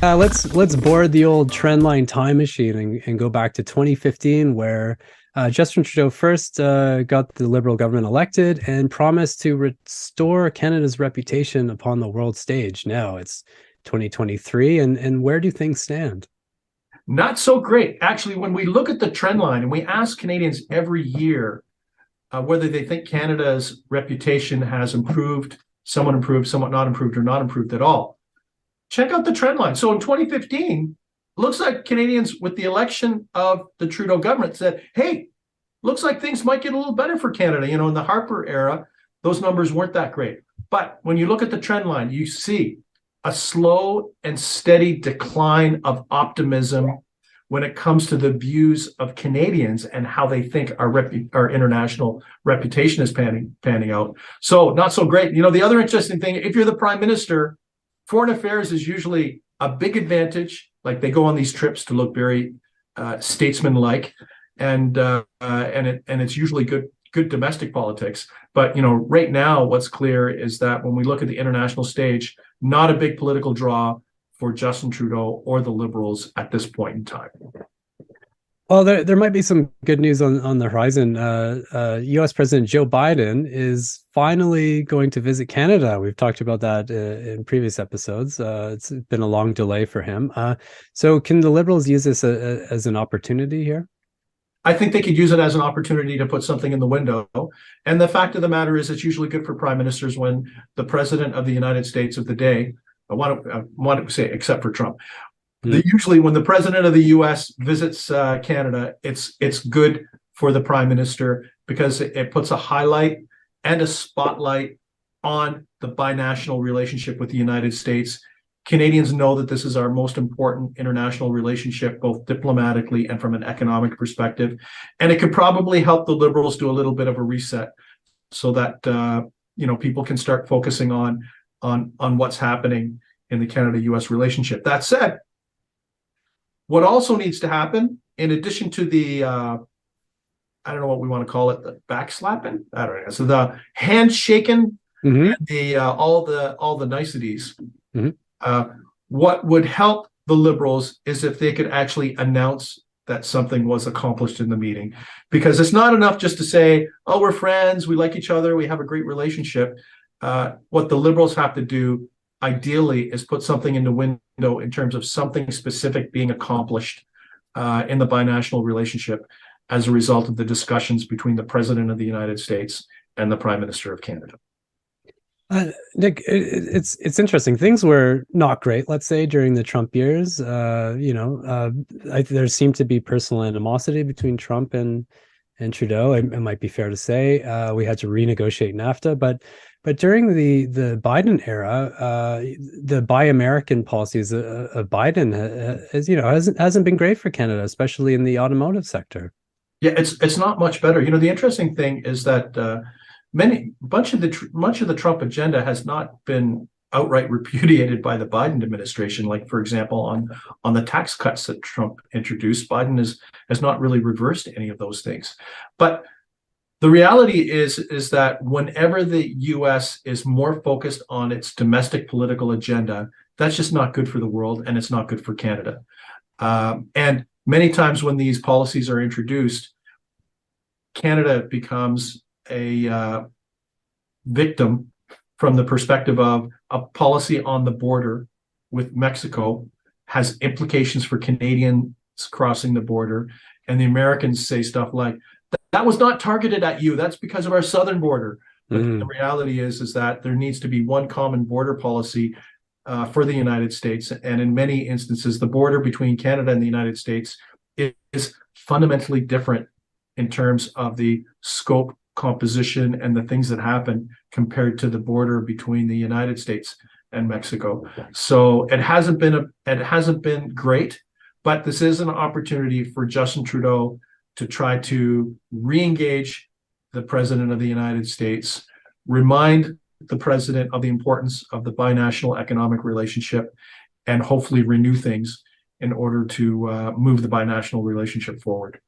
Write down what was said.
Let's board the old trendline time machine and go back to 2015, where Justin Trudeau first got the Liberal government elected and promised to restore Canada's reputation upon the world stage. Now it's 2023, and where do things stand? Not so great. Actually, when we look at the trend line and we ask Canadians every year whether they think Canada's reputation has improved, somewhat not improved, or not improved at all, check out the trend line. So in 2015, looks like Canadians with the election of the Trudeau government said, hey, looks like things might get a little better for Canada. You know, in the Harper era, those numbers weren't that great. But when you look at the trend line, you see a slow and steady decline of optimism when it comes to the views of Canadians and how they think our international reputation is panning out. So not so great. You know, the other interesting thing, if you're the prime minister, foreign affairs is usually a big advantage. Like they go on these trips to look very statesman-like, and it's usually good domestic politics. But you know, right now, what's clear is that when we look at the international stage, not a big political draw for Justin Trudeau or the Liberals at this point in time. Well, there might be some good news on the horizon. U.S. President Joe Biden is finally going to visit Canada. We've talked about that in previous episodes. It's been a long delay for him. So can the Liberals use this as an opportunity here? I think they could use it as an opportunity to put something in the window. And the fact of the matter is, it's usually good for prime ministers when the president of the United States of the day, I want to say, except for Trump, usually when the president of the U.S. visits Canada, it's good for the prime minister because it puts a highlight and a spotlight on the binational relationship with the United States. Canadians know that this is our most important international relationship, both diplomatically and from an economic perspective. And it could probably help the Liberals do a little bit of a reset so that people can start focusing on what's happening in the Canada-U.S. relationship. That said, what also needs to happen, in addition to the, I don't know what we want to call it, the backslapping? I don't know. So the handshaking, and the all the niceties. What would help the Liberals is if they could actually announce that something was accomplished in the meeting, because it's not enough just to say, oh, we're friends, we like each other, we have a great relationship. What the Liberals have to do ideally is put something in the window in terms of something specific being accomplished in the binational relationship as a result of the discussions between the President of the United States and the Prime Minister of Canada. Nick, it's interesting. Things were not great, let's say, during the Trump years. There seemed to be personal animosity between Trump and Trudeau. It might be fair to say we had to renegotiate NAFTA, but during the Biden era, the Buy American policies of Biden hasn't been great for Canada, especially in the automotive sector. Yeah, it's not much better. You know, the interesting thing is that much of the Trump agenda has not been outright repudiated by the Biden administration. Like, for example, on the tax cuts that Trump introduced, Biden has not really reversed any of those things. But the reality is that whenever the U.S. is more focused on its domestic political agenda, that's just not good for the world, and it's not good for Canada. And many times when these policies are introduced, Canada becomes a victim from the perspective of a policy on the border with Mexico has implications for Canadians crossing the border, and the Americans say stuff like, that was not targeted at you, that's because of our southern border. But the reality is that there needs to be one common border policy for the United States, and in many instances the border between Canada and the United States is fundamentally different in terms of the scope, composition, and the things that happen compared to the border between the United States and Mexico. So it hasn't been great, but this is an opportunity for Justin Trudeau to try to re-engage the President of the United States, remind the President of the importance of the binational economic relationship, and hopefully renew things in order to move the binational relationship forward.